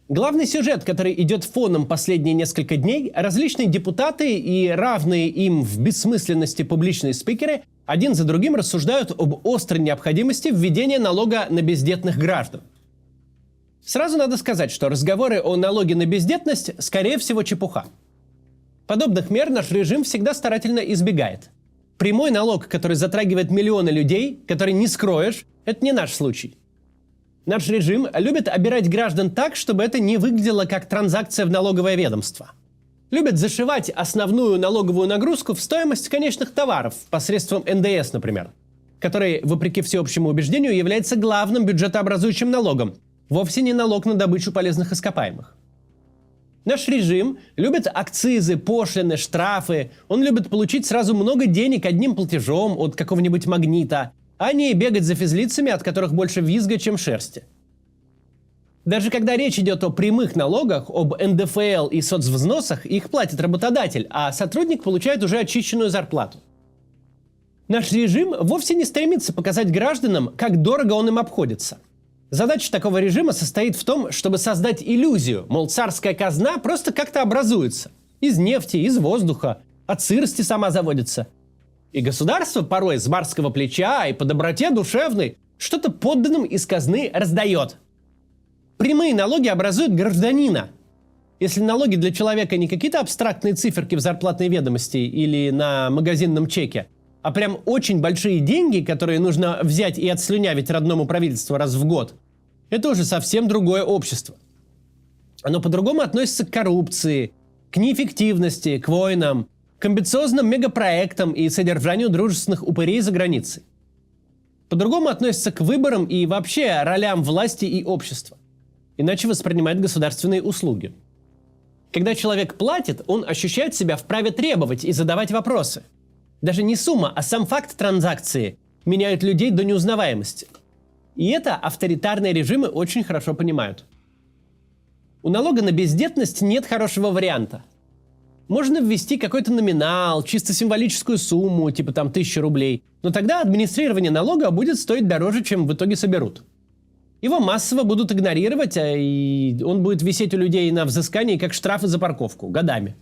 Главный сюжет, который идет фоном последние несколько дней, различные депутаты и равные им в бессмысленности публичные спикеры один за другим рассуждают об острой необходимости введения налога на бездетных граждан. Сразу надо сказать, что разговоры о налоге на бездетность, скорее всего, чепуха. Подобных мер наш режим всегда старательно избегает. Прямой налог, который затрагивает миллионы людей, который не скроешь, это не наш случай. Наш режим любит обирать граждан так, чтобы это не выглядело как транзакция в налоговое ведомство. Любит зашивать основную налоговую нагрузку в стоимость конечных товаров посредством НДС, например, который, вопреки всеобщему убеждению, является главным бюджетообразующим налогом, вовсе не налог на добычу полезных ископаемых. Наш режим любит акцизы, пошлины, штрафы. Он любит получить сразу много денег одним платежом от какого-нибудь магнита, а не бегать за физлицами, от которых больше визга, чем шерсти. Даже когда речь идет о прямых налогах, об НДФЛ и соцвзносах, их платит работодатель, а сотрудник получает уже очищенную зарплату. Наш режим вовсе не стремится показать гражданам, как дорого он им обходится. Задача такого режима состоит в том, чтобы создать иллюзию, мол, царская казна просто как-то образуется. Из нефти, из воздуха, от сырости сама заводится. И государство порой с барского плеча и по доброте душевной что-то подданным из казны раздает. Прямые налоги образуют гражданина. Если налоги для человека не какие-то абстрактные циферки в зарплатной ведомости или на магазинном чеке, а прям очень большие деньги, которые нужно взять и отслюнявить родному правительству раз в год, это уже совсем другое общество. Оно по-другому относится к коррупции, к неэффективности, к войнам, к амбициозным мегапроектам и содержанию дружественных упырей за границей. По-другому относится к выборам и вообще ролям власти и общества. Иначе воспринимает государственные услуги. Когда человек платит, он ощущает себя вправе требовать и задавать вопросы. Даже не сумма, а сам факт транзакции меняют людей до неузнаваемости. И это авторитарные режимы очень хорошо понимают. У налога на бездетность нет хорошего варианта. Можно ввести какой-то номинал, чисто символическую сумму, типа там 1000 рублей, но тогда администрирование налога будет стоить дороже, чем в итоге соберут. Его массово будут игнорировать, и он будет висеть у людей на взыскании, как штрафы за парковку, годами.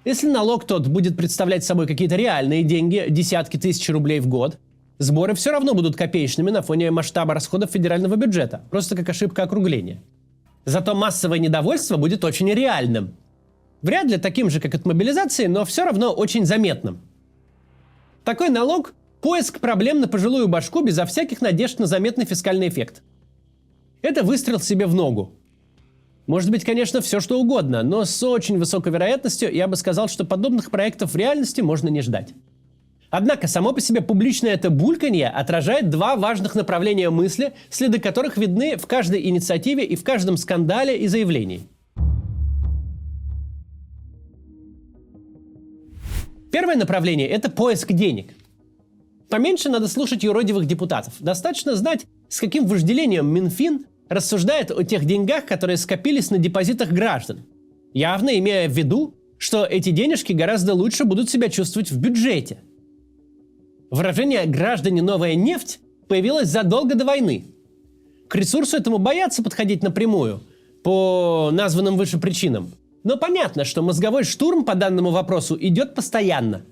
Если налог тот будет представлять собой какие-то реальные деньги, десятки тысяч рублей в год, сборы все равно будут копеечными на фоне масштаба расходов федерального бюджета, просто как ошибка округления. Зато массовое недовольство будет очень реальным. Вряд ли таким же, как от мобилизации, но все равно очень заметным. Такой налог – поиск проблем на пожилую башку безо всяких надежд на заметный фискальный эффект. Это выстрел себе в ногу. Может быть, конечно, все что угодно, но с очень высокой вероятностью я бы сказал, что подобных проектов в реальности можно не ждать. Однако само по себе публичное это бульканье отражает два важных направления мысли, следы которых видны в каждой инициативе и в каждом скандале и заявлении. Первое направление – это поиск денег. Поменьше надо слушать юродивых депутатов. Достаточно знать, с каким вожделением Минфин рассуждает о тех деньгах, которые скопились на депозитах граждан, явно имея в виду, что эти денежки гораздо лучше будут себя чувствовать в бюджете. Выражение «граждане новая нефть» появилось задолго до войны. К ресурсу этому боятся подходить напрямую, по названным выше причинам. Но понятно, что мозговой штурм по данному вопросу идет постоянно.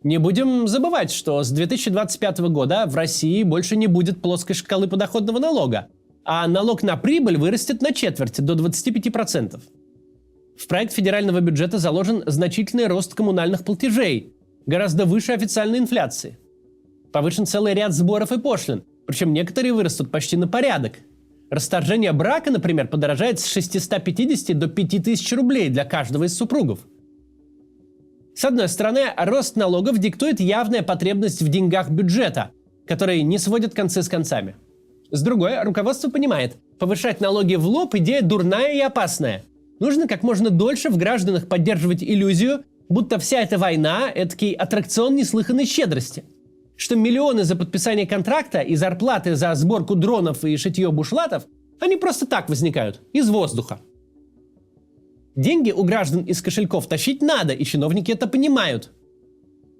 Не будем забывать, что с 2025 года в России больше не будет плоской шкалы подоходного налога, а налог на прибыль вырастет на четверть, до 25%. В проект федерального бюджета заложен значительный рост коммунальных платежей, гораздо выше официальной инфляции. Повышен целый ряд сборов и пошлин, причем некоторые вырастут почти на порядок. Расторжение брака, например, подорожает с 650 до 5000 рублей для каждого из супругов. С одной стороны, рост налогов диктует явная потребность в деньгах бюджета, которые не сводят концы с концами. С другой, руководство понимает, повышать налоги в лоб – идея дурная и опасная. Нужно как можно дольше в гражданах поддерживать иллюзию, будто вся эта война – эдакий аттракцион неслыханной щедрости. Что миллионы за подписание контракта и зарплаты за сборку дронов и шитье бушлатов, они просто так возникают, из воздуха. Деньги у граждан из кошельков тащить надо, и чиновники это понимают.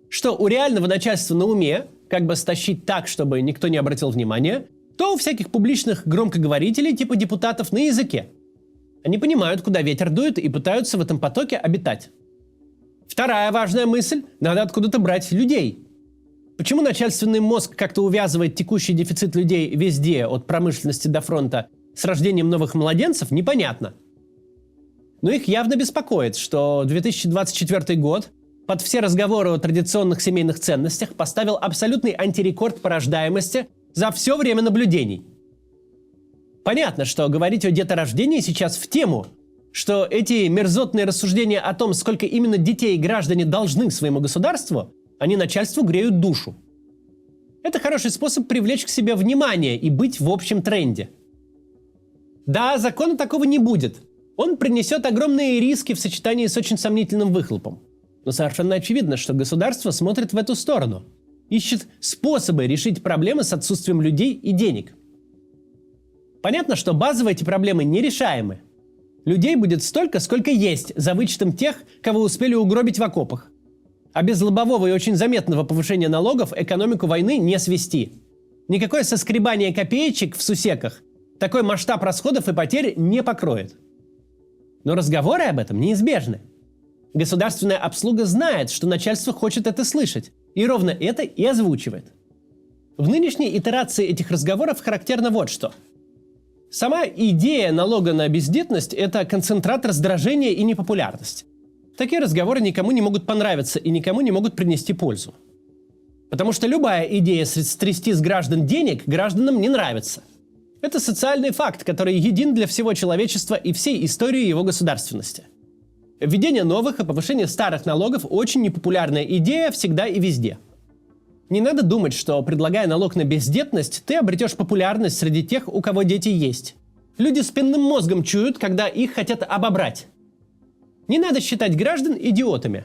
Что у реального начальства на уме, как бы стащить так, чтобы никто не обратил внимания, то у всяких публичных громкоговорителей типа депутатов на языке. Они понимают, куда ветер дует, и пытаются в этом потоке обитать. Вторая важная мысль – надо откуда-то брать людей. Почему начальственный мозг как-то увязывает текущий дефицит людей везде, от промышленности до фронта, с рождением новых младенцев, непонятно. Но их явно беспокоит, что 2024 год под все разговоры о традиционных семейных ценностях поставил абсолютный антирекорд по рождаемости за все время наблюдений. Понятно, что говорить о деторождении сейчас в тему, что эти мерзотные рассуждения о том, сколько именно детей граждане должны своему государству, они начальству греют душу. Это хороший способ привлечь к себе внимание и быть в общем тренде. Да, закона такого не будет. Он принесет огромные риски в сочетании с очень сомнительным выхлопом. Но совершенно очевидно, что государство смотрит в эту сторону. Ищет способы решить проблемы с отсутствием людей и денег. Понятно, что базово эти проблемы нерешаемы. Людей будет столько, сколько есть, за вычетом тех, кого успели угробить в окопах. А без лобового и очень заметного повышения налогов экономику войны не свести. Никакое соскребание копеечек в сусеках такой масштаб расходов и потерь не покроет. Но разговоры об этом неизбежны. Государственная обслуга знает, что начальство хочет это слышать, и ровно это и озвучивает. В нынешней итерации этих разговоров характерно вот что. Сама идея налога на бездетность – это концентрат раздражения и непопулярности. Такие разговоры никому не могут понравиться и никому не могут принести пользу. Потому что любая идея стрясти с граждан денег гражданам не нравится. Это социальный факт, который един для всего человечества и всей истории его государственности. Введение новых и повышение старых налогов – очень непопулярная идея всегда и везде. Не надо думать, что, предлагая налог на бездетность, ты обретешь популярность среди тех, у кого дети есть. Люди спинным мозгом чуют, когда их хотят обобрать. Не надо считать граждан идиотами.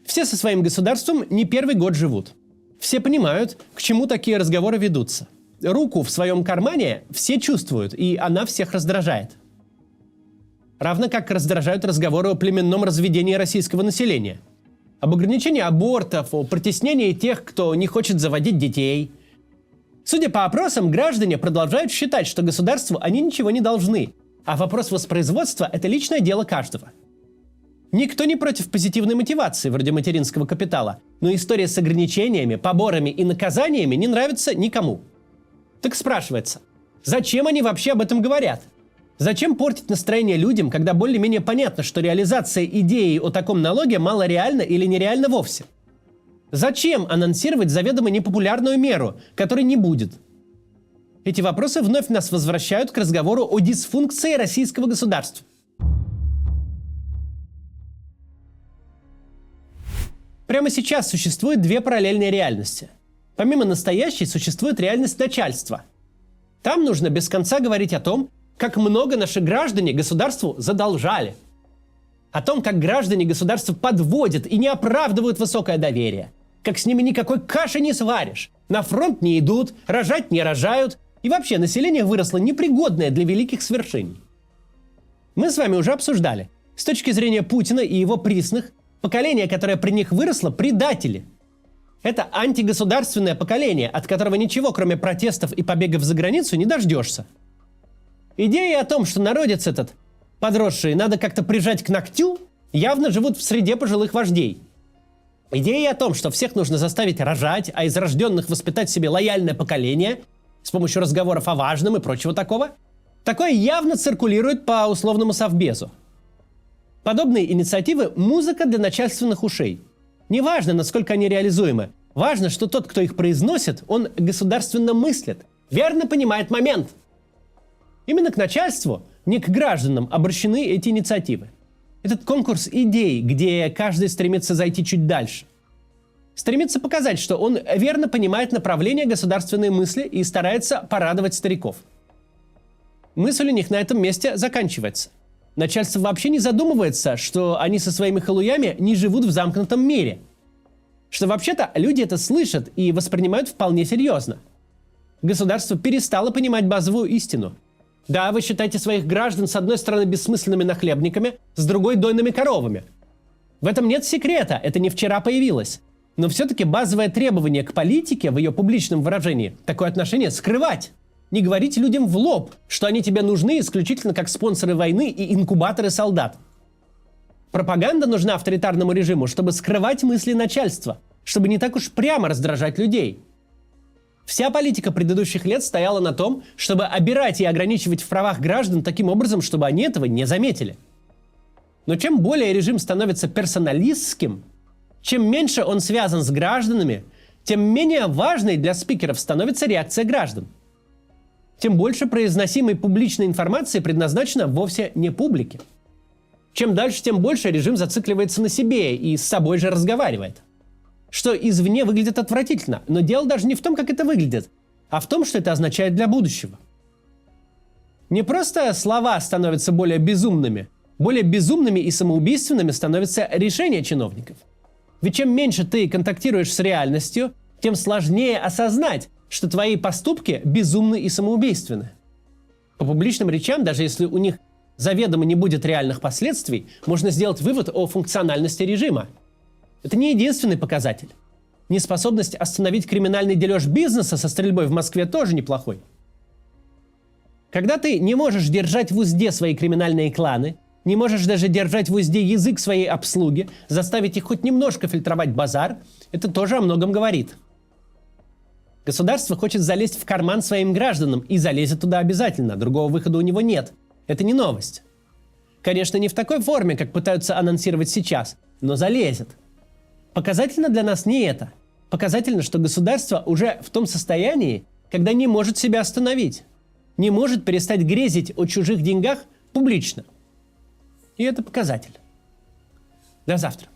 Все со своим государством не первый год живут. Все понимают, к чему такие разговоры ведутся. Руку в своем кармане все чувствуют, и она всех раздражает. Равно как раздражают разговоры о племенном разведении российского населения. Об ограничении абортов, о притеснении тех, кто не хочет заводить детей. Судя по опросам, граждане продолжают считать, что государству они ничего не должны, а вопрос воспроизводства – это личное дело каждого. Никто не против позитивной мотивации, вроде материнского капитала, но история с ограничениями, поборами и наказаниями не нравится никому. Так спрашивается, зачем они вообще об этом говорят? Зачем портить настроение людям, когда более-менее понятно, что реализация идеи о таком налоге малореальна или нереальна вовсе? Зачем анонсировать заведомо непопулярную меру, которой не будет? Эти вопросы вновь нас возвращают к разговору о дисфункции российского государства. Прямо сейчас существует две параллельные реальности. Помимо настоящей существует реальность начальства. Там нужно без конца говорить о том, как много наши граждане государству задолжали. О том, как граждане государства подводят и не оправдывают высокое доверие. Как с ними никакой каши не сваришь. На фронт не идут, рожать не рожают. И вообще население выросло непригодное для великих свершений. Мы с вами уже обсуждали. С точки зрения Путина и его присных, поколение, которое при них выросло, предатели. Это антигосударственное поколение, от которого ничего, кроме протестов и побегов за границу, не дождешься. Идеи о том, что народец этот, подросший, надо как-то прижать к ногтю, явно живут в среде пожилых вождей. Идеи о том, что всех нужно заставить рожать, а из рожденных воспитать себе лояльное поколение с помощью разговоров о важном и прочего такого, такое явно циркулирует по условному совбезу. Подобные инициативы – музыка для начальственных ушей. Неважно, насколько они реализуемы, важно, что тот, кто их произносит, он государственно мыслит, верно понимает момент. Именно к начальству, не к гражданам, обращены эти инициативы. Этот конкурс идей, где каждый стремится зайти чуть дальше. Стремится показать, что он верно понимает направление государственной мысли и старается порадовать стариков. Мысль у них на этом месте заканчивается. Начальство вообще не задумывается, что они со своими халуями не живут в замкнутом мире. Что вообще-то люди это слышат и воспринимают вполне серьезно. Государство перестало понимать базовую истину. Да, вы считаете своих граждан с одной стороны бессмысленными нахлебниками, с другой дойными коровами. В этом нет секрета, это не вчера появилось. Но все-таки базовое требование к политике в ее публичном выражении – такое отношение скрывать. Не говорить людям в лоб, что они тебе нужны исключительно как спонсоры войны и инкубаторы солдат. Пропаганда нужна авторитарному режиму, чтобы скрывать мысли начальства, чтобы не так уж прямо раздражать людей. Вся политика предыдущих лет стояла на том, чтобы обирать и ограничивать в правах граждан таким образом, чтобы они этого не заметили. Но чем более режим становится персоналистским, чем меньше он связан с гражданами, тем менее важной для спикеров становится реакция граждан. Тем больше произносимой публичной информации предназначена вовсе не публике. Чем дальше, тем больше режим зацикливается на себе и с собой же разговаривает. Что извне выглядит отвратительно, но дело даже не в том, как это выглядит, а в том, что это означает для будущего. Не просто слова становятся более безумными и самоубийственными становятся решения чиновников. Ведь чем меньше ты контактируешь с реальностью, тем сложнее осознать, что твои поступки безумны и самоубийственны. По публичным речам, даже если у них заведомо не будет реальных последствий, можно сделать вывод о функциональности режима. Это не единственный показатель. Неспособность остановить криминальный дележ бизнеса со стрельбой в Москве тоже неплохой. Когда ты не можешь держать в узде свои криминальные кланы, не можешь даже держать в узде язык своей обслуги, заставить их хоть немножко фильтровать базар, это тоже о многом говорит. Государство хочет залезть в карман своим гражданам и залезет туда обязательно, другого выхода у него нет. Это не новость. Конечно, не в такой форме, как пытаются анонсировать сейчас, но залезет. Показательно для нас не это. Показательно, что государство уже в том состоянии, когда не может себя остановить. Не может перестать грезить о чужих деньгах публично. И это показатель. До завтра.